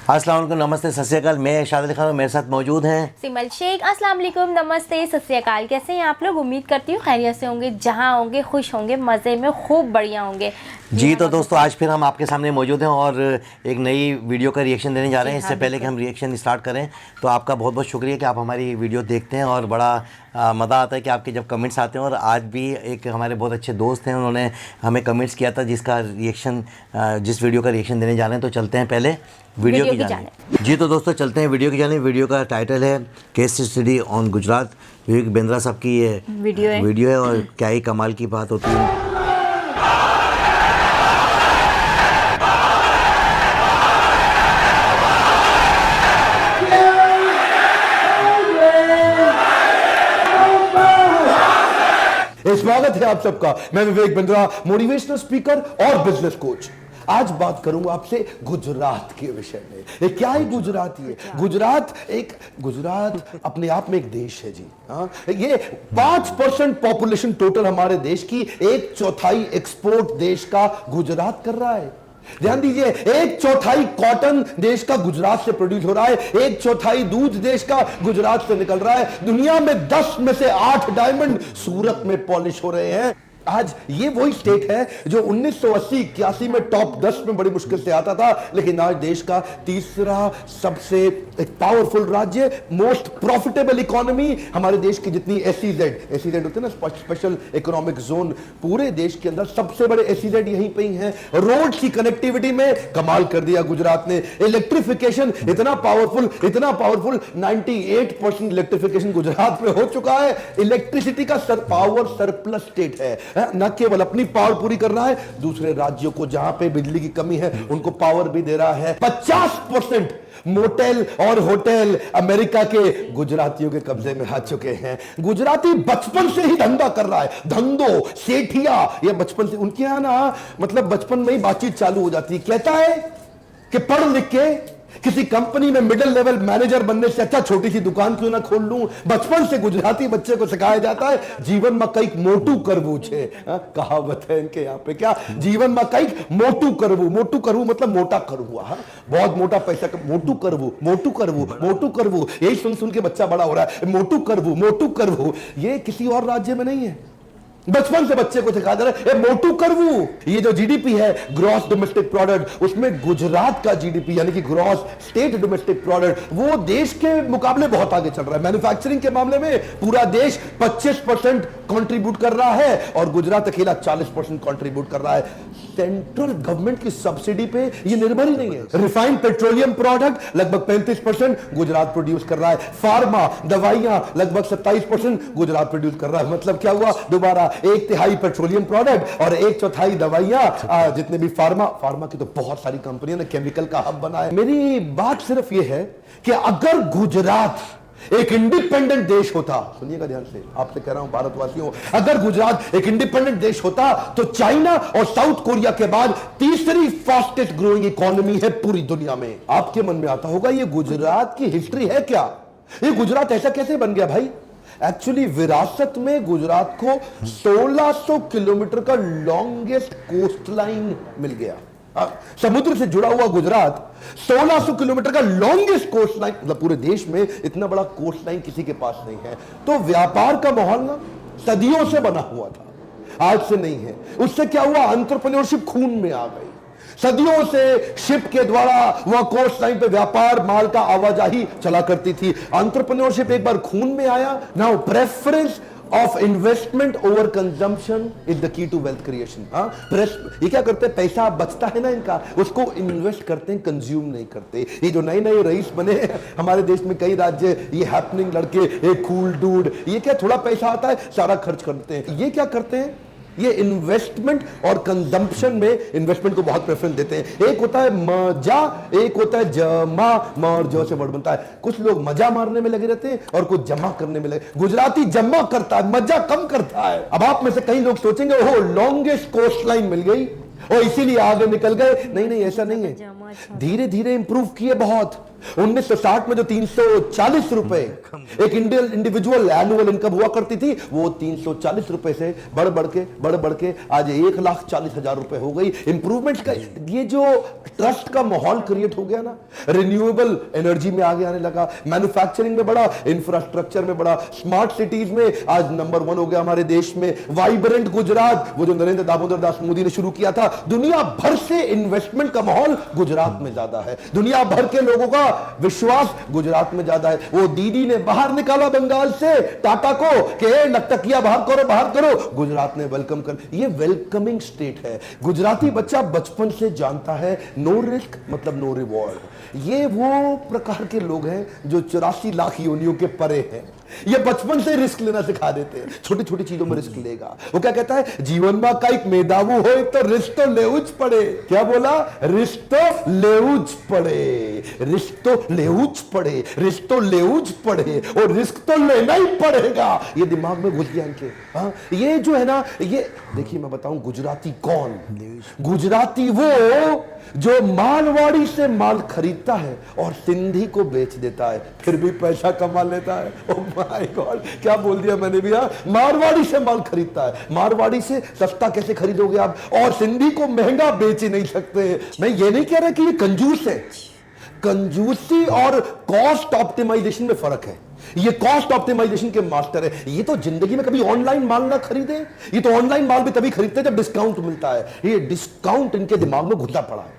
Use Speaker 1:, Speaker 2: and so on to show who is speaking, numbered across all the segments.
Speaker 1: अस्सलाम वालेकुम, नमस्ते, सत श्री अकाल। मैं शाद अली खान, मेरे साथ मौजूद हैं
Speaker 2: सिमल शेख। अस्सलाम वालेकुम, नमस्ते, सत श्री अकाल। कैसे हैं आप लोग? उम्मीद करती हूँ खैरियत से होंगे, जहाँ होंगे खुश होंगे, मज़े में खूब बढ़िया होंगे
Speaker 1: जी। तो दोस्तों, आज फिर हम आपके सामने मौजूद हैं और एक नई वीडियो का रिएक्शन देने जा रहे हैं। इससे पहले कि हम रिएक्शन स्टार्ट करें, तो आपका बहुत बहुत शुक्रिया कि आप हमारी वीडियो देखते हैं और बड़ा मज़ा आता है कि आपके जब कमेंट्स आते हैं। और आज भी एक हमारे बहुत अच्छे दोस्त हैं, उन्होंने हमें कमेंट्स किया था जिसका रिएक्शन, जिस वीडियो का रिएक्शन देने जा रहे हैं। तो चलते हैं पहले वीडियो की जाने। जी तो दोस्तों, चलते हैं वीडियो की जाने। वीडियो का टाइटल है case study on Gujarat. Vivek Bindra साहब की ये वीडियो है और क्या ही कमाल की बात होती है।
Speaker 3: स्वागत है आप सबका। मैं विवेक बिंद्रा, मोटिवेशनल स्पीकर और बिजनेस कोच। आज बात करूंगा आपसे गुजरात के विषय में। ये क्या है गुजरात? ये गुजरात अपने आप में एक देश है जी। हाँ, ये 5% पॉपुलेशन टोटल हमारे देश की, 1/4 एक्सपोर्ट देश का गुजरात कर रहा है। ध्यान दीजिए, 1/4 कॉटन देश का गुजरात से प्रोड्यूस हो रहा है, 1/4 दूध देश का गुजरात से निकल रहा है। दुनिया में 10 में से 8 डायमंड सूरत में पॉलिश हो रहे हैं। आज ये वही स्टेट है जो 1980-81 में टॉप 10 में बड़ी मुश्किल से आता था, लेकिन आज देश का तीसरा सबसे एक पावरफुल राज्य, मोस्ट प्रॉफिटेबल इकोनॉमी। हमारे देश की जितनी एसईजेड होते हैं ना, स्पेशल इकोनॉमिक जोन, पूरे देश के अंदर सबसे बड़े एसईजेड यहीं पे ही हैं। रोड की कनेक्टिविटी में कमाल कर दिया गुजरात ने। इलेक्ट्रिफिकेशन इतना पावरफुल 98% इलेक्ट्रिफिकेशन गुजरात में हो चुका है। इलेक्ट्रिसिटी का पावर सरप्लस स्टेट है। न केवल अपनी पावर पूरी कर रहा है, दूसरे राज्यों को जहां पे बिजली की कमी है उनको पावर भी दे रहा है। 50% मोटेल और होटल अमेरिका के गुजरातियों के कब्जे में आ चुके हैं। गुजराती बचपन से ही धंधा कर रहा है। धंधो सेठिया, ये बचपन से उनके यहां ना, मतलब बचपन में ही बातचीत चालू हो जाती है। कहता है कि पढ़ लिख के किसी कंपनी में मिडिल लेवल मैनेजर बनने से अच्छा छोटी सी दुकान क्यों ना खोल लूं। बचपन से गुजराती बच्चे को सिखाया जाता है जीवन में कई मोटू करवू छे। कहावत है इनके यहाँ पे, क्या? जीवन में कई मोटू करवू मतलब मोटा करवू। बहुत मोटा पैसा, मोटू करवू, यही सुन के बच्चा बड़ा हो रहा है। मोटू करवू, ये किसी और राज्य में नहीं है। बचपन से बच्चे को सिखा दे रहे हैं मोटू करवू। ये जो जीडीपी है, ग्रॉस डोमेस्टिक प्रोडक्ट, उसमें गुजरात का जीडीपी यानी कि ग्रॉस स्टेट डोमेस्टिक प्रोडक्ट, वो देश के मुकाबले बहुत आगे चल रहा है। मैन्युफैक्चरिंग के मामले में पूरा देश 25% कंट्रीब्यूट कर रहा है और गुजरात अकेला 40% कंट्रीब्यूट कर रहा है। सेंट्रल गवर्नमेंट की सब्सिडी पे ये निर्भर ही नहीं है। रिफाइंड पेट्रोलियम प्रोडक्ट लगभग 35% गुजरात प्रोड्यूस कर रहा है। फार्मा दवाइयां लगभग 27% गुजरात प्रोड्यूस कर रहा है। मतलब क्या हुआ? दोबारा 1/3 पेट्रोलियम प्रोडक्ट और 1/4 दवाइयां। जितने भी फार्मा की तो बहुत सारी कंपनियों ने केमिकल का हब बना है। मेरी बात सिर्फ यह है कि अगर गुजरात एक इंडिपेंडेंट देश होता, सुनिएगा ध्यान से, आपसे कह रहा हूं भारतवासियों, अगर गुजरात एक इंडिपेंडेंट देश होता तो चाइना और साउथ कोरिया के बाद तीसरी फास्टेस्ट ग्रोइंग इकोनॉमी है पूरी दुनिया में। आपके मन में आता होगा ये गुजरात की हिस्ट्री है क्या? ये गुजरात ऐसा कैसे बन गया भाई? एक्चुअली विरासत में गुजरात को 1600 किलोमीटर का लॉन्गेस्ट कोस्ट लाइन मिल गया। समुद्र से जुड़ा हुआ गुजरात 1600 किलोमीटर का लॉन्गेस्ट कोस्ट लाइन, मतलब पूरे देश में इतना बड़ा कोस्ट लाइन किसी के पास नहीं है। तो व्यापार का माहौल ना सदियों से बना हुआ था, आज से नहीं है। उससे क्या हुआ? एंटरप्रेन्योरशिप खून में आ गई। सदियों से शिप के द्वारा वहां कोस्ट लाइन पे व्यापार, माल का आवाजाही चला करती थी। एंटरप्रेन्योरशिप एक बार खून में आया। Now preference of investment over consumption is the key to wealth creation. ये क्या करते हैं? पैसा बचता है ना इनका, उसको इन्वेस्ट करते हैं, कंज्यूम नहीं करते। ये जो नए नए रईस बने हमारे देश में, कई राज्य, ये हैपनिंग लड़के, एक कूल डूड, ये क्या थोड़ा पैसा आता है सारा खर्च करते हैं। ये क्या करते हैं? ये इन्वेस्टमेंट और कंजम्पशन में इन्वेस्टमेंट को बहुत प्रेफरेंस देते हैं। एक होता है मजा, एक होता है जमा। मर जो से वर्ड बनता है। कुछ लोग मजा मारने में लगे रहते हैं और कुछ जमा करने में लगे। गुजराती जमा करता है, मजा कम करता है। अब आप में से कई लोग सोचेंगे ओहो लॉन्गेस्ट कोस्ट लाइन मिल गई और इसीलिए आगे निकल गए। नहीं, ऐसा नहीं है। धीरे धीरे इंप्रूव किए बहुत। 1960 में जो 340 रुपए एक इंडिविजुअल एनुअल इनकम हुआ करती थी, वो 340 रुपए से बढ़ बढ़ के आज 1,40,000 रुपए हो गई। इंप्रूवमेंट का ये जो ट्रस्ट का माहौल क्रिएट हो गया ना, रिन्यूएबल एनर्जी में आगे आने लगा, मैन्युफैक्चरिंग में बड़ा, इंफ्रास्ट्रक्चर में बड़ा, स्मार्ट सिटीज में आज नंबर 1 हो गया हमारे देश में। वाइब्रेंट गुजरात, वो जो नरेंद्र दामोदर दास मोदी ने शुरू किया था, दुनिया भर से इन्वेस्टमेंट का माहौल गुजरात में ज्यादा है, दुनिया भर के लोगों का विश्वास गुजरात में ज्यादा है। वो दीदी ने बाहर निकाला बंगाल से टाटा को कि नकटकिया बाहर करो, गुजरात ने वेलकम कर, ये वेलकमिंग स्टेट है। गुजराती बच्चा बचपन से जानता है नो रिस्क मतलब नो रिवॉर्ड। ये वो प्रकार के लोग हैं जो 84 लाख योनियों के परे हैं। ये बचपन से रिस्क लेना सिखा देते हैं, छोटी छोटी चीजों में रिस्क लेगा। वो क्या कहता है, जीवन में कई मेधावी हो तो रिस्क तो लेउज पड़े। क्या बोला, रिस्क तो लेउज पड़े, रिस्क तो लेउज पड़े, रिस्क तो लेउज पड़े, और रिस्क तो लेना ही पड़ेगा। ये दिमाग में घुस गया इनके। हाँ, ये जो है ना, ये देखिए मैं बताऊं, गुजराती कौन, गुजराती वो जो मारवाड़ी से माल खरीदता है और सिंधी को बेच देता है, फिर भी पैसा कमा लेता है। ओह माय गॉड, क्या बोल दिया मैंने भी। मारवाड़ी से माल खरीदता है, मारवाड़ी से सस्ता कैसे खरीदोगे आप, और सिंधी को महंगा बेच ही नहीं सकते। मैं ये नहीं कह रहा कि ये कंजूस है, कंजूसी और कॉस्ट ऑप्टिमाइजेशन में फर्क है। ये कॉस्ट ऑप्टिमाइजेशन के मास्टर है। ये तो जिंदगी में कभी ऑनलाइन माल ना खरीदे, ये तो ऑनलाइन माल भी तभी खरीदते जब डिस्काउंट मिलता है। ये डिस्काउंट इनके दिमाग में घुसा पड़ा है।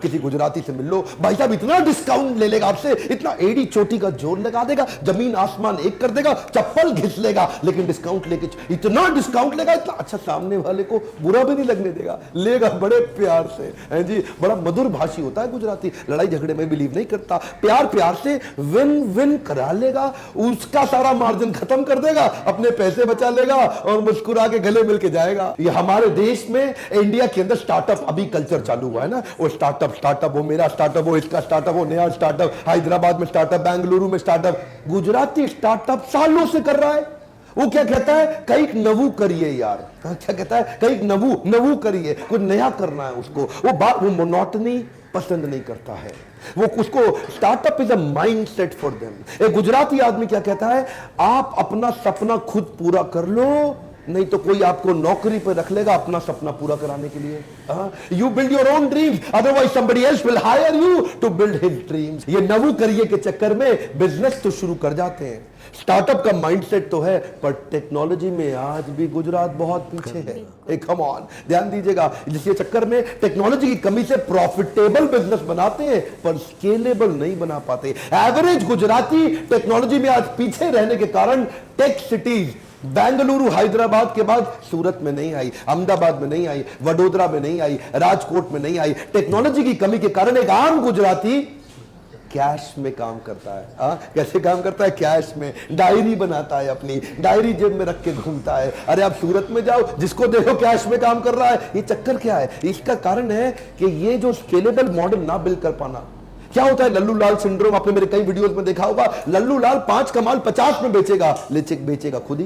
Speaker 3: किसी गुजराती से मिल लो, भाई साहब इतना डिस्काउंट ले लेगा आपसे, इतना एड़ी चोटी का जोर लगा देगा, जमीन आसमान एक कर देगा, चप्पल घिस लेगा, लेकिन डिस्काउंट लेके इतना डिस्काउंट लेगा, इतना अच्छा, सामने वाले को बुरा भी नहीं लगने देगा, लेगा बड़े प्यार से। है जी, बड़ा मधुर भाषी होता है गुजराती, लड़ाई झगड़े में बिलीव नहीं करता, प्यार से विन विन करा लेगा, उसका सारा मार्जिन खत्म कर देगा, अपने पैसे बचा लेगा और मुस्कुरा के गले मिल के जाएगा। ये हमारे देश में, इंडिया के अंदर स्टार्टअप अभी कल्चर चालू हुआ है ना, वो स्टार्टअप, वो मेरा स्टार्टअप, वो इसका स्टार्टअप, वो नया स्टार्टअप, हैदराबाद में स्टार्टअप, बेंगलुरु में स्टार्टअप। गुजराती स्टार्टअप सालों से कर रहा है। वो क्या कहता है, कई नवू करिए यार। क्या कहता है, कई नवू करिए, कुछ नया करना है उसको। वो मोनोटनी पसंद नहीं करता है, वो उसको startup is a mindset for them. एक गुजराती आदमी क्या कहता है, आप अपना सपना खुद पूरा कर लो, नहीं तो कोई आपको नौकरी पर रख लेगा अपना सपना पूरा कराने के लिए। You build your own dreams, otherwise somebody else will hire you to build his dreams. ये नवू करिए के चक्कर में बिजनेस तो शुरू कर जाते हैं। स्टार्टअप का माइंडसेट तो है, पर टेक्नोलॉजी में आज भी गुजरात बहुत पीछे है। कम ऑन, ध्यान दीजिएगा, जिसके चक्कर में टेक्नोलॉजी की कमी से प्रॉफिटेबल बिजनेस बनाते हैं पर स्केलेबल नहीं बना पाते। एवरेज गुजराती टेक्नोलॉजी में आज पीछे रहने के कारण टेक सिटीज बेंगलुरु हैदराबाद के बाद सूरत में नहीं आई, अहमदाबाद में नहीं आई, वडोदरा में नहीं आई, राजकोट में नहीं आई। टेक्नोलॉजी की कमी के कारण एक आम गुजराती कैश में काम करता है। कैसे काम करता है, कैश में डायरी बनाता है, अपनी डायरी जेब में रख के घूमता है। अरे आप सूरत में जाओ, जिसको देखो कैश में काम कर रहा है। ये चक्कर क्या है, इसका कारण है कि ये जो स्केलेबल मॉडल ना बिल्ड कर पाना। क्या होता है लल्लू लाल सिंड्रोम, आपने मेरे कई वीडियोस में देखा होगा। लल्लू लाल 5 का माल 50 में बेचेगा, लेकिन बेचेगा खुद ही।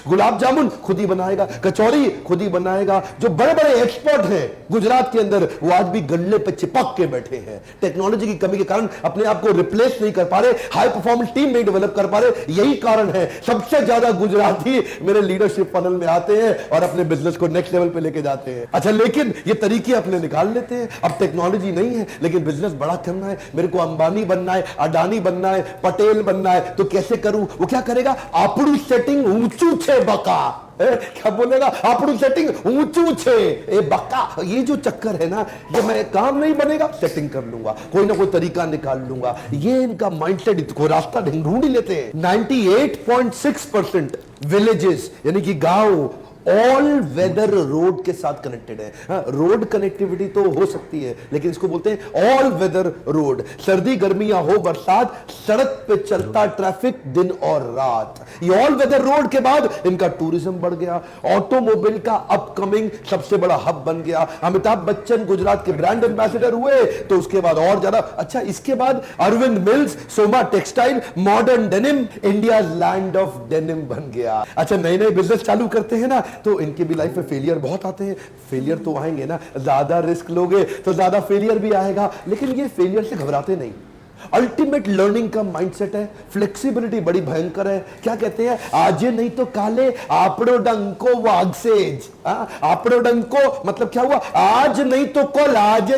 Speaker 3: गुलाब जामुन खुद ही बनाएगा, कचौरी खुद ही बनाएगा। जो बड़े बड़े एक्सपर्ट हैं गुजरात के अंदर, वो आज भी गल्ले पे चिपक के बैठे हैं। टेक्नोलॉजी की कमी के कारण अपने आप को रिप्लेस नहीं कर पा रहे, हाई परफॉर्मेंस टीम नहीं डेवलप कर पा रहे। यही कारण है सबसे ज्यादा गुजराती मेरे लीडरशिप फनल में आते हैं और अपने बिजनेस को नेक्स्ट लेवल पे लेके जाते हैं। अच्छा, लेकिन ये तरीके अपने निकाल लेते हैं। अब टेक्नोलॉजी नहीं है, लेकिन बिजनेस बड़ा करना है, मेरे को अंबानी बनना है, अडानी बनना है, पटेल बनना है, तो कैसे करूं? वो क्या करेगा, आपड़ू सेटिंग ऊंचू छे बका। क्या बोलेगा, आपड़ू सेटिंग ऊंचू छे ए बका। ये जो चक्कर है ना, ये मैं काम नहीं बनेगा, सेटिंग कर लूंगा, कोई ना कोई तरीका निकाल लूंगा। ये इनका माइंडसेट, को रास्ता ढूंढ ही लेते हैं। 98.6% विलेजेस यानी कि गांव ऑल वेदर रोड के साथ कनेक्टेड है। रोड कनेक्टिविटी तो हो सकती है, लेकिन इसको बोलते हैं ऑल वेदर रोड। सर्दी गर्मियां हो बरसात, सड़क पे चलता ट्रैफिक दिन और रात। ये ऑल वेदर रोड के बाद इनका टूरिज्म बढ़ गया, ऑटोमोबाइल का अपकमिंग सबसे बड़ा हब बन गया। अमिताभ बच्चन गुजरात के ब्रांड एम्बेसडर हुए, तो उसके बाद और ज्यादा। अच्छा, इसके बाद Arvind Mills, Soma textile, modern denim, India land of denim बन गया। अच्छा, नए नए बिजनेस चालू करते हैं ना, तो इनके भी लाइफ में फेलियर बहुत आते हैं। फेलियर तो आएंगे ना, ज्यादा रिस्क लोगे तो ज्यादा फेलियर भी आएगा, लेकिन ये फेलियर से घबराते नहीं। अल्टीमेट लर्निंग का माइंडसेट है, फ्लेक्सिबिलिटी बड़ी भयंकर है। क्या कहते हैं, आज नहीं तो काले आपड़ो डंको वागसेज। आपड़ो डंको मतलब क्या हुआ, आज नहीं तो कल, आज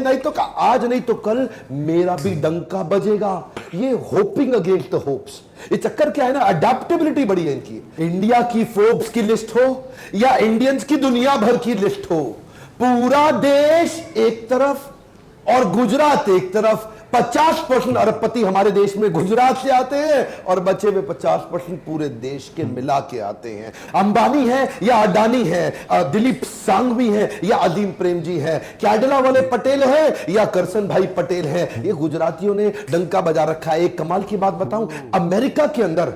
Speaker 3: नहीं तो कल मेरा भी डंका बजेगा। ये होपिंग अगेंस्ट द होप्स। ये चक्कर क्या है ना, अडेप्टेबिलिटी बड़ी है इनकी। इंडिया की फोर्ब्स की लिस्ट हो या इंडियंस की दुनिया भर की लिस्ट हो, पूरा देश एक तरफ और गुजरात एक तरफ। 50% अरबपति हमारे देश में गुजरात से आते हैं और बचे हुए 50% पूरे देश के मिला के आते हैं। अंबानी है या अडानी है, दिलीप सांघवी है या अजीम प्रेम जी है, कैडला वाले पटेल है या करसन भाई पटेल है, ये गुजरातियों ने डंका बजा रखा है। एक कमाल की बात बताऊं, अमेरिका के अंदर,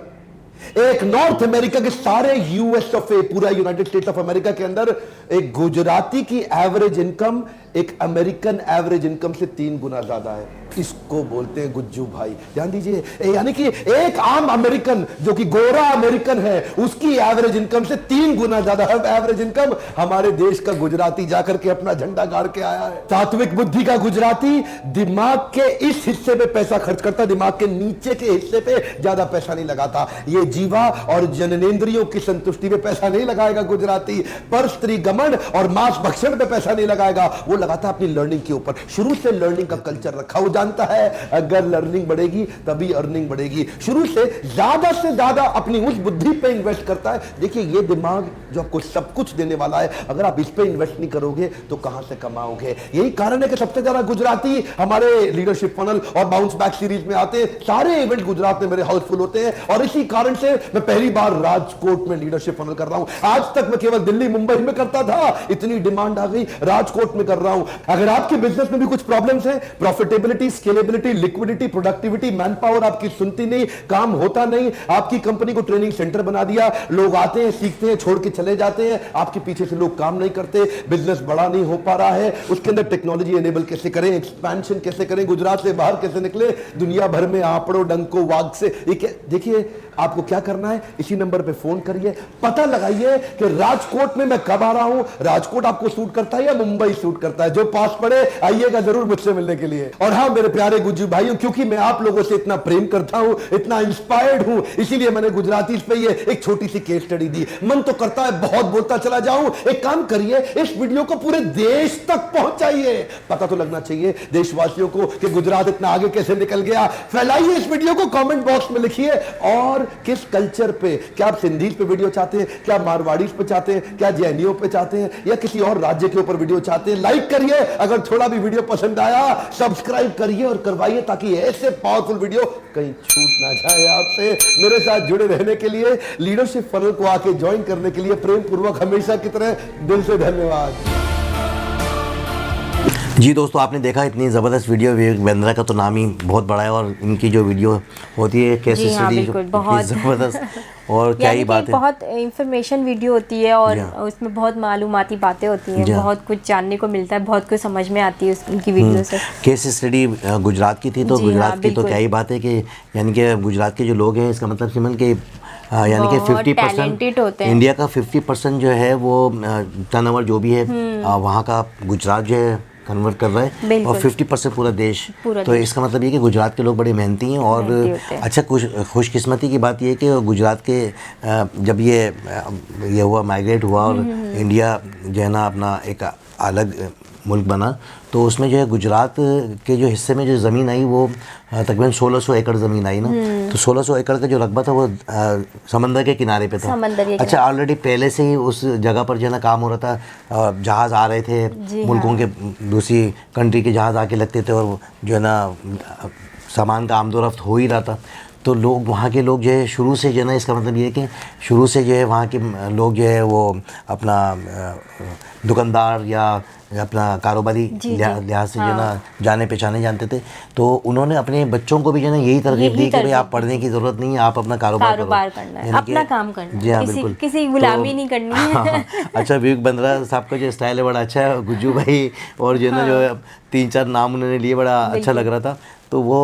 Speaker 3: एक नॉर्थ अमेरिका के सारे यूएस ऑफ ए, पूरा यूनाइटेड स्टेट ऑफ अमेरिका के अंदर एक गुजराती की एवरेज इनकम एक अमेरिकन एवरेज इनकम से 3 गुना ज्यादा है। इसको बोलते हैं गुज्जू भाई। ध्यान दीजिए, यानी कि एक आम अमेरिकन जो कि गोरा अमेरिकन है, उसकी एवरेज इनकम से 3 गुना ज्यादा एवरेज इनकम हमारे देश का गुजराती जाकर के अपना झंडा गाड़ के आया है। सात्विक बुद्धि का गुजराती दिमाग के इस हिस्से पे पैसा खर्च करता, दिमाग के नीचे के हिस्से पे ज्यादा पैसा नहीं लगाता। ये जीवा और जननेंद्रियों की संतुष्टि पे पैसा नहीं लगाएगा गुजराती, पर स्त्री गमन और मांस भक्षण पे पैसा नहीं लगाएगा, वो लगाता अपनी लर्निंग के ऊपर। शुरू से लर्निंग का कल्चर रखा, वो जानता है अगर लर्निंग बढ़ेगी तभी अर्निंग बढ़ेगी। शुरू से ज्यादा अपनी उस बुद्धि पे इन्वेस्ट करता है। देखिए, ये दिमाग जो आपको सब कुछ देने वाला है, अगर आप इस पे इन्वेस्ट नहीं करोगे तो कहां से कमाओगे। यही कारण है कि सबसे ज्यादा गुजराती हमारे लीडरशिप फनल और बाउंस बैक सीरीज में आते हैं। सारे इवेंट गुजरात में मेरे हाउसफुल होते हैं और इसी कारण से मैं पहली बार राजकोट में लीडरशिप फनल कर रहा हूं। आज तक मैं केवल दिल्ली मुंबई में करता था, इतनी डिमांड आ गई राजकोट में कर रहा हूं। अगर आपके बिजनेस में भी कुछ प्रॉब्लम्स हैं, profitability, scalability, liquidity, productivity, man power आपकी सुनती नहीं, काम होता नहीं, आपकी कंपनी को ट्रेनिंग सेंटर बना दिया, लोग आते हैं, सीखते हैं, छोड़ के चले जाते हैं, आपके पीछे से लोग काम नहीं करते, बिजनेस बड़ा नहीं हो पा रहा है, उसके अंदर टेक्नोलॉजी एनेबल कैसे करें, एक्सपेंशन कैसे करें, गुजरात से बाहर कैसे निकले, दुनिया भर में आपड़ो डंको वाग से। देखिए, आपको क्या करना है, इसी नंबर पे फोन करिए, पता लगाइए कि राजकोट में मैं कब आ रहा हूं, राजकोट आपको सूट करता है या मुंबई सूट करता है। जो पास पड़े आइएगा जरूर मुझसे मिलने के लिए। और हाँ मेरे प्यारे गुज्जू भाइयों, क्योंकि मैं आप लोगों से इतना प्रेम करता हूं, इतना इंस्पायर्ड हूं, इसीलिए मैंने गुजराती पे ये एक छोटी सी केस स्टडी दी। मन तो करता है बहुत बोलता चला जाऊं, एक काम करिए, इस वीडियो को पूरे देश तक पहुंचाइए। पता तो लगना चाहिए देशवासियों को कि गुजरात इतना आगे कैसे निकल गया। फैलाइए इस वीडियो को, कमेंट बॉक्स में लिखिए। और किस कल्चर पे, क्या आप सिंधीज पे वीडियो चाहते हैं, क्या मारवाड़ीज पे चाहते हैं, क्या जैनियों पे चाहते हैं, या किसी और राज्य के ऊपर वीडियो चाहते हैं, लाइक करिए। अगर थोड़ा भी वीडियो पसंद आया सब्सक्राइब करिए और करवाइए, ताकि ऐसे पावरफुल वीडियो कहीं छूट ना जाए। आपसे मेरे साथ जुड़े रहने के लिए, लीडरशिप फनल को आके ज्वाइन करने के लिए प्रेम पूर्वक हमेशा की तरह दिल से धन्यवाद।
Speaker 1: जी दोस्तों, आपने देखा इतनी ज़बरदस्त वीडियो, विवेक बिंद्रा का तो नाम ही बहुत बड़ा है और इनकी जो वीडियो होती है कैसे
Speaker 2: बहुत
Speaker 1: ज़बरदस्त और क्या ही बात है,
Speaker 2: बहुत इंफॉर्मेशन वीडियो होती है और उसमें बहुत मालूमाती बातें होती हैं, बहुत कुछ जानने को मिलता है, बहुत कुछ समझ में आती है उनकी वीडियो से।
Speaker 1: केस स्टडी गुजरात की थी, तो गुजरात की तो क्या ही बात है कि यानी कि गुजरात के जो लोग हैं, इसका मतलब सिमन के यानी कि 50% इंडिया का 50% जो है वो टर्नओवर जो भी है वहाँ का गुजरात जो है कन्वर्ट कर रहा है, और 50% पूरा देश। तो इसका मतलब ये कि गुजरात के लोग बड़े मेहनती हैं। और अच्छा, खुशकिस्मती की बात ये है कि गुजरात के जब ये हुआ, माइग्रेट हुआ और इंडिया जो है ना अपना एक अलग मुल्क बना, तो उसमें जो है गुजरात के जो हिस्से में जो ज़मीन आई वो तकरीबन 1600 एकड़ ज़मीन आई ना। तो 1600 एकड़ का जो रकबा था वो समंदर के किनारे पे था। अच्छा, ऑलरेडी पहले से ही उस जगह पर जो है ना काम हो रहा था, जहाज़ आ रहे थे, मुल्कों के दूसरी कंट्री के जहाज़ आके लगते थे और जो है ना सामान का आमदोरफ्त हो ही रहा था। तो लोग, वहाँ के लोग जो है शुरू से जो है ना, इसका मतलब ये है कि शुरू से जो है वहाँ के लोग जो है वो अपना दुकानदार या अपना कारोबारी लिहाज से जो है ना जाने पहचाने जानते थे। तो उन्होंने अपने बच्चों को भी जो है ना यही तरकीब दी कि भाई आप पढ़ने की ज़रूरत नहीं है, आप अपना कारोबार
Speaker 2: करना है, अपना काम करना है।
Speaker 1: जी हाँ, बिल्कुल,
Speaker 2: किसी गुलामी नहीं करनी है।
Speaker 1: अच्छा, विवेक बिंद्रा साहब का जो स्टाइल है बड़ा अच्छा है, गुज्जू भाई और जो है ना जो 3-4 नाम उन्होंने लिए, बड़ा अच्छा लग रहा था। तो वो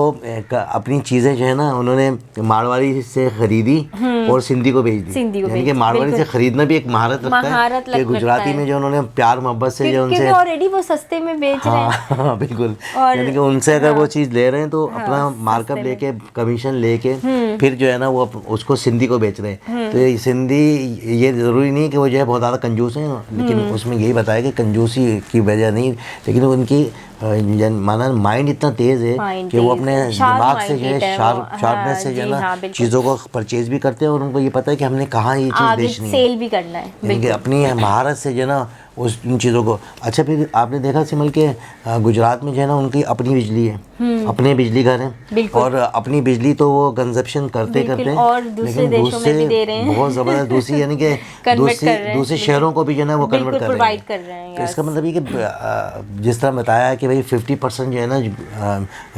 Speaker 1: अपनी चीज़ें जो है ना उन्होंने मारवाड़ी से ख़रीदी और सिंधी को भेज दी।
Speaker 2: सिंधी को
Speaker 1: यानी
Speaker 2: भेज
Speaker 1: कि
Speaker 2: दी,
Speaker 1: मारवाड़ी से
Speaker 2: बिल्कुल।
Speaker 1: खरीदना भी एक महारत लगता
Speaker 2: महारत
Speaker 1: है कि गुजराती में जो उन्होंने प्यार मोहब्बत से जो
Speaker 2: क्योंकि
Speaker 1: उनसे
Speaker 2: ऑलरेडी वो सस्ते में बेच रहे हैं।
Speaker 1: हाँ बिल्कुल,
Speaker 2: और
Speaker 1: यानी कि उनसे अगर वो चीज़ ले रहे हैं तो अपना मार्कअप
Speaker 2: सस्ते में।
Speaker 1: लेके कमीशन लेके फिर जो है ना वो उसको सिंधी को बेच रहे हैं। तो ये सिंधी, ये ज़रूरी नहीं कि वो जो है बहुत ज़्यादा कंजूस हैं, लेकिन उसमें यही बताया कि कंजूसी की वजह नहीं, लेकिन उनकी माना माइंड इतना तेज़ है
Speaker 2: Mind
Speaker 1: कि वो
Speaker 2: तेज
Speaker 1: अपने
Speaker 2: है, sharp
Speaker 1: दिमाग से जो है
Speaker 2: minded है वो।
Speaker 1: शार्पनेस से जो है
Speaker 2: जी
Speaker 1: ना
Speaker 2: हाँ, बिल्कुल।
Speaker 1: चीज़ों को परचेज भी करते हैं और उनको ये पता है कि हमने कहाँ ये चीज़
Speaker 2: आगे
Speaker 1: बेचनी है,
Speaker 2: सेल भी करना है,
Speaker 1: यानी कि अपनी महारत से जो है ना उन चीज़ों को। अच्छा, फिर आपने देखा सिमल के गुजरात में जो है ना उनकी अपनी बिजली है, अपने बिजली घर हैं,
Speaker 2: बिल्कुल।
Speaker 1: और अपनी बिजली तो वो कंजप्शन करते
Speaker 2: बिल्कुल,
Speaker 1: करते हैं,
Speaker 2: और दूसरे देशों में भी दे रहे हैं।
Speaker 1: बहुत ज़बरदस्त दूसरी यानी कि
Speaker 2: Convert कर रहे हैं,
Speaker 1: दूसरे शहरों को भी जो है ना वो
Speaker 2: बिल्कुल
Speaker 1: कन्वर्ट कर रहे
Speaker 2: provide
Speaker 1: हैं।
Speaker 2: कर रहे हैं,
Speaker 1: तो इसका मतलब ये कि जिस तरह बताया है कि भाई 50% जो है ना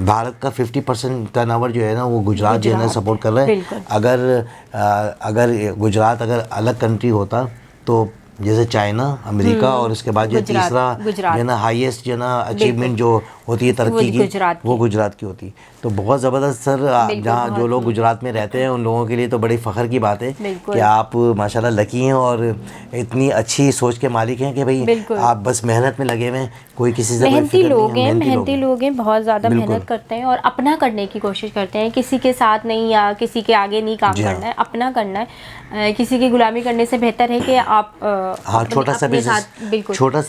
Speaker 1: भारत का 50% टर्नओवर जो है ना वो गुजरात जो है ना सपोर्ट कर रहा है।
Speaker 2: बिल्कुल।
Speaker 1: अगर गुजरात अगर अलग कंट्री होता तो जैसे चाइना, अमेरिका और उसके बाद जो तीसरा जो है ना हाईएस्ट जो है ना अचीवमेंट जो होती है तरक्की की, वो गुजरात की होती। तो बहुत ज़बरदस्त सर, जहाँ जो लोग गुजरात में रहते हैं उन लोगों के लिए तो बड़ी फ़ख्र की बात है कि आप माशाल्लाह लकी हैं और इतनी अच्छी सोच के मालिक हैं कि भाई आप बस मेहनत में लगे हुए हैं, कोई किसी से
Speaker 2: मेहनती लोग हैं, मेहनती लोग हैं, बहुत ज़्यादा मेहनत करते हैं और अपना करने की कोशिश करते हैं, किसी के साथ नहीं या किसी के आगे नहीं काम करना है, अपना करना है। किसी की गुलामी करने से बेहतर है कि आप
Speaker 1: हाँ छोटा सा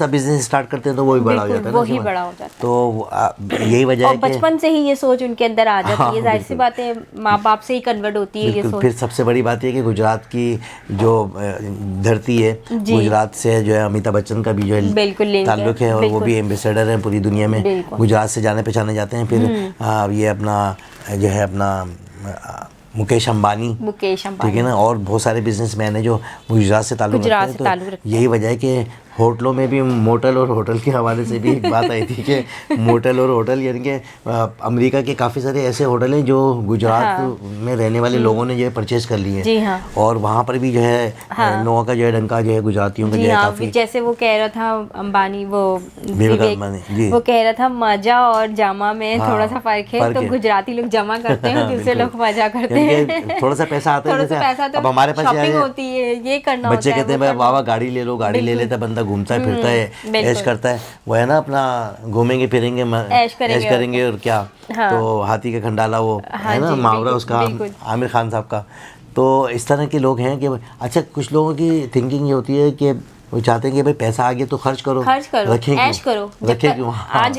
Speaker 1: बिजनेस स्टार्ट करते हैं तो वो भी बड़ा हो जाता है,
Speaker 2: वही बड़ा हो जाता है।
Speaker 1: तो यही वजह है कि
Speaker 2: बचपन से ही ये सोच उनके अंदर आ जाती है, जाहिर सी बात है, माँ बाप से ही कन्वर्ट होती है ये सोच।
Speaker 1: फिर सबसे बड़ी बात ये कि गुजरात की जो धरती है, गुजरात से जो है अमिताभ बच्चन का भी जो है ताल्लुक है और वो भी एम्बेसडर हैं पूरी दुनिया में, गुजरात से जाने पहचाने जाते हैं। फिर ये अपना जो है अपना मुकेश अंबानी, ठीक है ना, और बहुत सारे बिजनेसमैन हैं जो गुजरात से ताल्लुक रखते हैं। तो यही वजह है कि होटलों में भी मोटल और होटल के हवाले से भी एक बात आई थी कि मोटल और होटल यानी कि अमेरिका के काफ़ी सारे ऐसे होटल हैं जो गुजरात में रहने वाले लोगों ने जो है परचेज कर लिए हैं, और वहाँ पर भी जो है लोगों का जो है डंका जो है गुजरातियों का जो है काफ़ी।
Speaker 2: जैसे वो कह रहा था अंबानी, वो कह रहा था मजा और जामा में थोड़ा सा फर्क है, तो गुजराती लोग जमा करते हैं, दूसरे लोग मजा करते हैं।
Speaker 1: थोड़ा सा पैसा आता है, जैसे अब हमारे पास
Speaker 2: शॉपिंग होती है, ये करना होता है,
Speaker 1: बच्चे कहते हैं बाबा गाड़ी ले लो, गाड़ी ले लेता बंदा घूमता है फिरता है, ऐश करता है, वो है ना अपना घूमेंगे फिरेंगे ऐश करेंगे और क्या। तो हाथी का खंडाला वो है ना मुहावरा उसका, आमिर खान साहब का। तो इस तरह के लोग हैं कि अच्छा कुछ लोगों की थिंकिंग ये होती है कि वो चाहते हैं कि भाई पैसा आ गया तो खर्च करो,
Speaker 2: ऐश करो, रखें क्यों,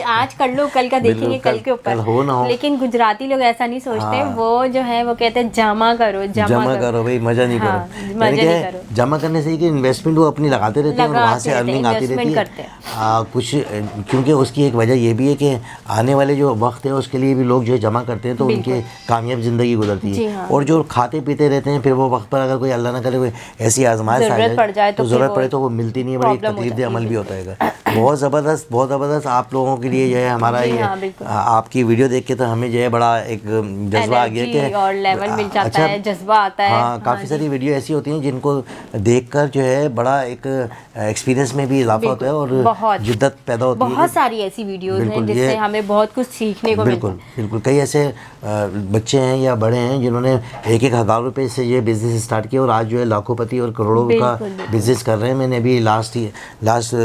Speaker 2: आज कर लो, कल का देखेंगे, कल के ऊपर
Speaker 1: हो ना हो।
Speaker 2: लेकिन गुजराती लोग ऐसा नहीं सोचते, वो जो है वो कहते हैं जमा करो
Speaker 1: भाई, मजा नहीं करो। जमा करने से कि इन्वेस्टमेंट वो अपनी लगाते रहते हैं और वहाँ से अर्निंग आती रहती है कुछ, क्योंकि उसकी एक वजह ये भी है कि आने वाले जो वक्त है उसके लिए भी लोग जो है जमा करते हैं तो उनकी कामयाब ज़िंदगी गुजरती है। और जो खाते पीते रहते हैं फिर वो वक्त पर अगर कोई अल्लाह ना करे कोई ऐसी आजमाइश आ जाए तो ज़रूरत पड़े तो वो मिलती नहीं है, बड़ी तकलीफ अमल भी होता है। बहुत ज़बरदस्त आप लोगों के लिए जो है हमारा ये आपकी वीडियो देख के तो हमें जो है बड़ा एक जज्बा आ गया कि
Speaker 2: और लेवल मिल जाता है, जज्बा आता है।
Speaker 1: हाँ, काफ़ी सारी वीडियो ऐसी होती हैं जिनको देखकर जो है बड़ा एक एक्सपीरियंस में भी इजाफा होता है और जिद्दत पैदा होती है।
Speaker 2: बहुत सारी ऐसी वीडियोस हैं जिससे हमें बहुत कुछ सीखने को मिलता है।
Speaker 1: बिल्कुल कई ऐसे बच्चे हैं या बड़े हैं जिन्होंने 1,000 रुपये से ये बिज़नेस स्टार्ट किया और आज जो है लाखोंपति और करोड़ों का बिज़नेस कर रहे हैं। मैंने अभी लास्ट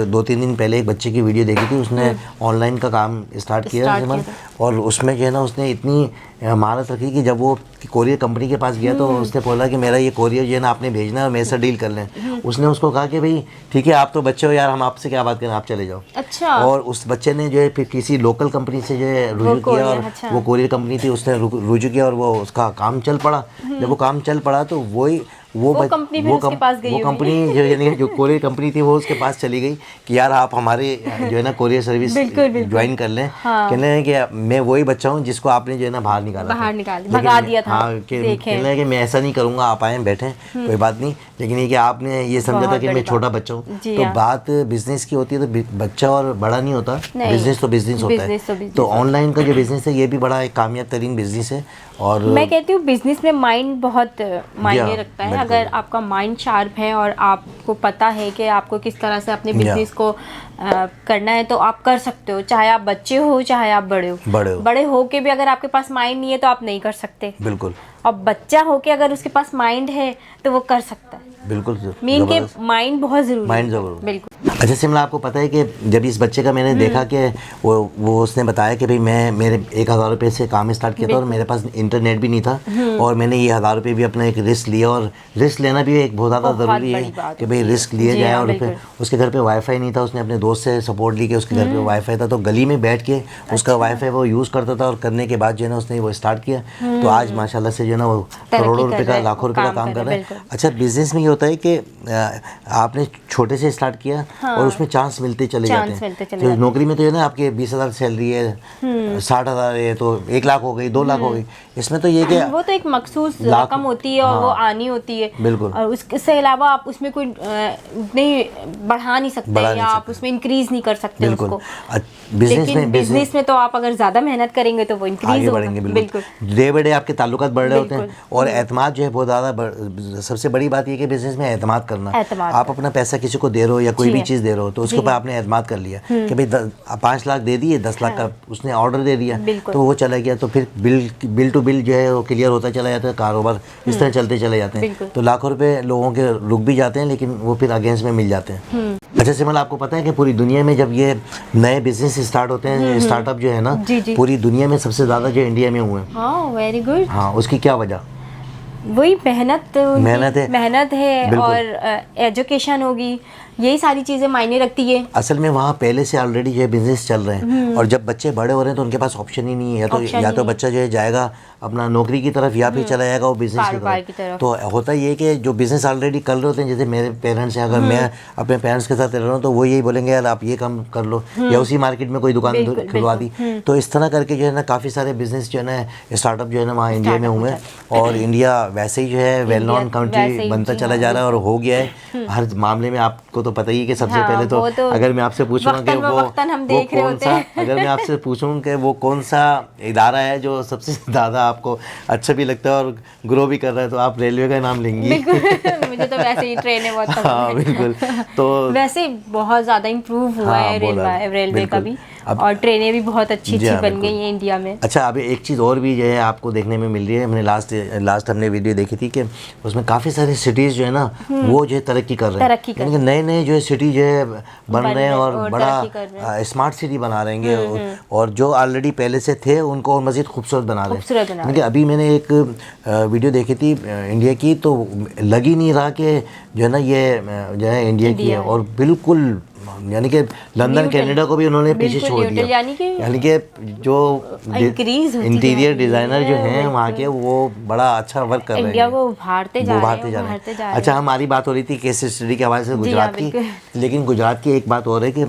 Speaker 1: 2-3 दिन पहले एक बच्चे की वीडियो देखी थी, उसने ऑनलाइन का काम स्टार्ट किया और उसमें जो है ना उसने इतनी महारत रखी कि जब वो कोरियर कंपनी के पास गया तो उसने बोला कि मेरा ये कोरियर जो है ना आपने भेजना है और मेरे से डील कर लें। उसने उसको कहा कि भाई ठीक है आप तो बच्चे हो यार, हम आपसे क्या बात करें, आप चले जाओ।
Speaker 2: अच्छा।
Speaker 1: और उस बच्चे ने जो है फिर किसी लोकल कंपनी से जो है रुजू किया और वो कोरियर कंपनी थी, उसने रुजू किया और वो उसका काम चल पड़ा। जब वो काम चल पड़ा तो वो कंपनी जो यानी जो कोरियर कंपनी थी वो उसके पास चली गई कि यार आप हमारे जो है ना कोरियर सर्विस ज्वाइन कर लें। कहने हैं कि मैं वही बच्चा हूँ जिसको आपने जो है ना बाहर
Speaker 2: भगा दिया था।
Speaker 1: हाँ, कहने हैं कि मैं ऐसा नहीं करूँगा, आप आए बैठें कोई बात नहीं, लेकिन ये कि आपने ये समझा था कि मैं छोटा बच्चा हूँ। तो बात बिजनेस की होती है तो बच्चा और बड़ा नहीं होता, बिजनेस तो बिजनेस होता है। तो ऑनलाइन का जो बिजनेस है ये भी बड़ा एक कामयाब तरीन बिजनेस है। और
Speaker 2: मैं कहती हूँ बिजनेस में माइंड बहुत मायने रखता है। अगर आपका माइंड शार्प है और आपको पता है कि आपको किस तरह से अपने बिजनेस को करना है, तो आप कर सकते हो, चाहे आप बच्चे हो चाहे आप बड़े हो। बड़े हो के भी अगर आपके पास माइंड नहीं है तो आप नहीं कर सकते।
Speaker 1: बिल्कुल।
Speaker 2: और बच्चा हो के अगर उसके पास माइंड है तो वो कर सकता है।
Speaker 1: बिल्कुल
Speaker 2: मीन के माइंड बहुत ज़रूरी है।
Speaker 1: माइंड ज़रूरी।
Speaker 2: बिल्कुल।
Speaker 1: अच्छा सिमला, आपको पता है कि जब इस बच्चे का मैंने देखा कि वो उसने बताया कि भाई मैं मेरे 1000 रुपये से काम स्टार्ट किया था और मेरे पास इंटरनेट भी नहीं था और मैंने ये 1000 रुपये भी अपना एक रिस्क लिया, और रिस्क लेना भी एक बहुत ज़्यादा ज़रूरी है कि भाई रिस्क लिए जाए। और फिर उसके घर पे वाईफाई नहीं था, उसने अपने दोस्त से सपोर्ट ली कि उसके घर पे वाईफाई था, तो गली में बैठ के उसका वाईफाई वो यूज़ करता था, और करने के बाद जो है ना उसने वो स्टार्ट किया, तो आज माशाल्लाह से जो है ना वो करोड़ों रुपए का, लाखों रुपए का काम कर रहा है। अच्छा, बिजनेस में ये होता है कि आपने छोटे से स्टार्ट किया और उसमें चांस मिलते चले जाते हैं। तो नौकरी में तो है ना आपके 20,000 सैलरी है, 60,000 है तो 1 लाख हो गई, 2 लाख हो गई। इसमें तो ये कि
Speaker 2: वो तो एक मखसूस रकम होती है और वो आनी होती है।
Speaker 1: बिल्कुल।
Speaker 2: और उसके अलावा आप उसमें कोई नहीं बढ़ा नहीं सकते या आप उसमें इंक्रीज नहीं कर सकते उसको। लेकिन बिजनेस में तो आप अगर ज्यादा मेहनत करेंगे तो वो इंक्रीज होगा।
Speaker 1: बिल्कुल। डे बाय डे आपके ताल्लुकात बढ़ रहे होते हैं और एतमाद जो है बहुत ज़्यादा, सबसे बड़ी बात ये कि बिजनेस में एतमाद करना। आप अपना पैसा किसी को दे रहे हो या कोई भी चीज़ दे रहे हो तो उसके ऊपर आपने एतमाद कर लिया कि भाई 5 लाख दे दिए, 10 लाख का उसने ऑर्डर दे दिया तो वो चला गया, तो फिर बिल टू बिल जो है वो क्लियर होता चला जाता है, कारोबार इस तरह चलते चले जाते हैं। तो लाखों रुपए लोगों के रुक भी जाते हैं लेकिन वो फिर अगेंस्ट में मिल जाते हैं। अच्छा सिमल, आपको पता है कि पूरी दुनिया में जब ये नए बिजनेस स्टार्ट होते हैं, स्टार्टअप जो है ना, पूरी दुनिया में सबसे ज़्यादा जो इंडिया में हुए हैं।
Speaker 2: Very good.
Speaker 1: हाँ, उसकी क्या वजह?
Speaker 2: वही मेहनत है
Speaker 1: बिल्कुल।
Speaker 2: और एजुकेशन होगी, यही सारी चीज़ें मायने रखती है।
Speaker 1: असल में वहाँ पहले से ऑलरेडी जो है बिजनेस चल रहे हैं और जब बच्चे बड़े हो रहे हैं तो उनके पास ऑप्शन ही नहीं है, या तो बच्चा जो है जाएगा अपना नौकरी की तरफ या फिर चला जाएगा वो बिजनेस की तरफ। तो होता ये कि जो बिजनेस ऑलरेडी कर रहे होते हैं, जैसे मेरे पेरेंट्स हैं, अगर मैं अपने पेरेंट्स के साथ रह रहा हूँ तो वो यही बोलेंगे यार आप ये काम कर लो या उसी मार्केट में कोई दुकान खुलवा दी। तो इस तरह करके जो है ना काफ़ी सारे बिजनेस जो है ना स्टार्टअप जो है ना वहाँ इंडिया में हुए और इंडिया वैसे ही जो है वेल नॉन कंट्री बनता चला जा रहा है और हो गया है हर मामले में। आपको तो पता ही है कि सबसे पहले तो अगर मैं आपसे पूछूंगा कि वो कौन सा, अगर मैं आपसे पूछूं कि वो कौन सा इदारा है जो सबसे ज़्यादा आपको अच्छा भी लगता है और ग्रो भी कर रहा है, तो आप रेलवे का नाम लेंगी।
Speaker 2: मुझे तो वैसे ही ट्रेनें बहुत पसंद है।
Speaker 1: हाँ बिल्कुल। तो
Speaker 2: वैसे बहुत ज़्यादा इम्प्रूव हुआ है रेलवे का भी, और ट्रेनें भी बहुत अच्छी बन गई हैं इंडिया में।
Speaker 1: अच्छा, अभी एक चीज़ और भी जो है आपको देखने में मिल रही है, हमने लास्ट हमने वीडियो देखी थी कि उसमें काफ़ी सारी सिटीज़ जो है ना वो जो है तरक्की कर रहे हैं, यानी कि नए नए जो है सिटी जो है बन रहे हैं और बड़ा स्मार्ट सिटी बना रहे हैं और जो ऑलरेडी पहले से थे उनको और मज़ीद खूबसूरत बना रहे हैं। यानी कि अभी मैंने एक वीडियो देखी थी इंडिया की, तो लग ही नहीं रहा कि जो है ना ये जो है इंडिया की है, और बिल्कुल यानी कि लंदन कनाडा को भी उन्होंने पीछे छोड़ दिया। यानी कि जो इंटीरियर डिज़ाइनर जो हैं वहाँ के वो बड़ा अच्छा वर्क कर रहे हैं,
Speaker 2: इंडिया को उभारते जा रहे हैं।
Speaker 1: अच्छा, हमारी बात हो रही थी केस स्टडी के हवाले से गुजरात की, लेकिन गुजरात की एक बात और है कि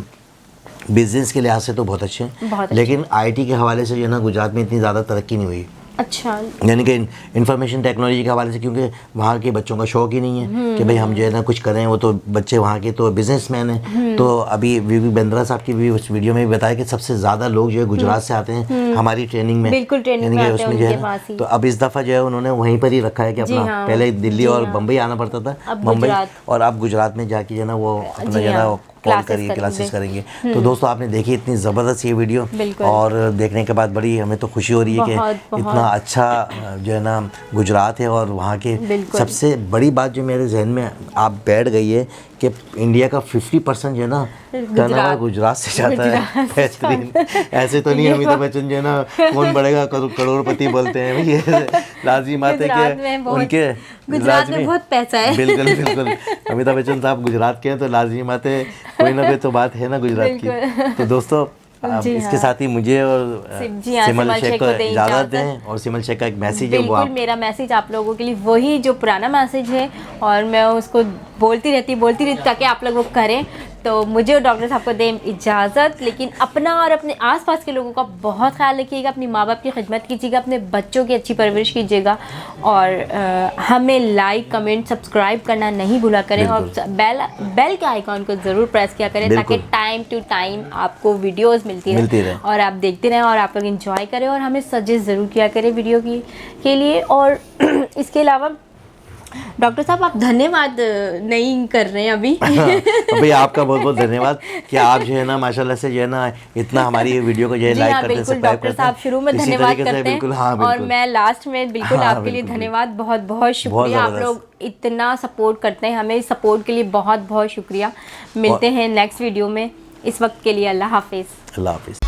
Speaker 1: बिजनेस के लिहाज से तो बहुत अच्छे हैं, लेकिन IT के हवाले से जो है ना गुजरात में इतनी ज़्यादा तरक्की नहीं हुई।
Speaker 2: अच्छा,
Speaker 1: यानी कि इंफॉर्मेशन टेक्नोलॉजी के हवाले से, क्योंकि वहाँ के बच्चों का शौक ही नहीं है कि भाई हम जो है ना कुछ करें, वो तो बच्चे वहाँ के तो बिजनेसमैन हैं। तो अभी वीवी बेंद्रा साहब की भी उस वीडियो में भी बताया कि सबसे ज़्यादा लोग जो है गुजरात से आते हैं हमारी ट्रेनिंग में,
Speaker 2: बिल्कुल ट्रेनिंग में आते हैं
Speaker 1: उसमें जो है। तो अब इस दफ़ा जो है उन्होंने वहीं पर ही रखा है कि अपना पहले दिल्ली और बम्बई आना पड़ता था, मुंबई, और अब गुजरात में जाके जो है ना वो अपना जो है ना क्लासेस करेंगे। तो दोस्तों आपने देखी इतनी ज़बरदस्त ये वीडियो, और देखने के बाद बड़ी हमें तो खुशी हो रही है कि इतना अच्छा जो है ना गुजरात है। और वहाँ के सबसे बड़ी बात जो मेरे जहन में आप बैठ गई है कि इंडिया का 50% जो है ना टर्नओवर गुजरात से जाता है। बेहतरीन। ऐसे तो नहीं अमिताभ बच्चन जो है ना कौन बढ़ेगा करोड़पति बोलते हैं, ये लाजमी बात है कि उनके
Speaker 2: गुजरात में बहुत पैसा है।
Speaker 1: बिल्कुल अमिताभ बच्चन साहब गुजरात के हैं तो लाजमी बात है कोई ना कोई तो बात है ना गुजरात की। तो दोस्तों इसके साथ ही मुझे और सिमल शेख को इजाज़त दें, और सिमल शेख का एक मैसेज है वो आप।
Speaker 2: मेरा मैसेज आप लोगों के लिए वही जो पुराना मैसेज है, और मैं उसको बोलती रहती ताकि आप लोग वो करें। तो मुझे और डॉक्टर साहब को दें इजाज़त, लेकिन अपना और अपने आसपास के लोगों का बहुत ख्याल रखिएगा, अपनी माँ बाप की खिदमत कीजिएगा, अपने बच्चों की अच्छी परवरिश कीजिएगा, और हमें लाइक कमेंट सब्सक्राइब करना नहीं भूला करें, और बेल के आइकॉन को ज़रूर प्रेस किया करें ताकि टाइम टू टाइम आपको वीडियोज़ मिलती रहे और आप देखते रहें और आप लोग इंजॉय करें, और हमें सजेस्ट ज़रूर किया करें वीडियो के लिए। और इसके अलावा डॉक्टर साहब आप धन्यवाद नहीं कर रहे हैं अभी।
Speaker 1: भैया आपका बहुत बहुत धन्यवाद कि आप जो है ना माशाल्लाह से जो है ना इतना हमारी वीडियो को जो है
Speaker 2: जी
Speaker 1: लाइक
Speaker 2: हाँ,
Speaker 1: करते हैं,
Speaker 2: बिल्कुल
Speaker 1: सब्सक्राइब
Speaker 2: डॉक्टर
Speaker 1: करते
Speaker 2: साहब
Speaker 1: हैं।
Speaker 2: शुरू में
Speaker 1: इसी
Speaker 2: धन्यवाद
Speaker 1: तरीके से
Speaker 2: करते हैं
Speaker 1: बिल्कुल, हाँ
Speaker 2: और
Speaker 1: बिल्कुल।
Speaker 2: मैं लास्ट में बिल्कुल
Speaker 1: हाँ,
Speaker 2: आपके लिए
Speaker 1: बिल्कुल,
Speaker 2: धन्यवाद, बहुत बहुत शुक्रिया। आप
Speaker 1: ज़बरदस्त।
Speaker 2: लोग इतना सपोर्ट करते हैं हमें, सपोर्ट के लिए बहुत बहुत शुक्रिया। मिलते हैं नेक्स्ट वीडियो में, इस वक्त के लिए अल्लाह हाफिज़।
Speaker 1: अल्लाह हाफिज़।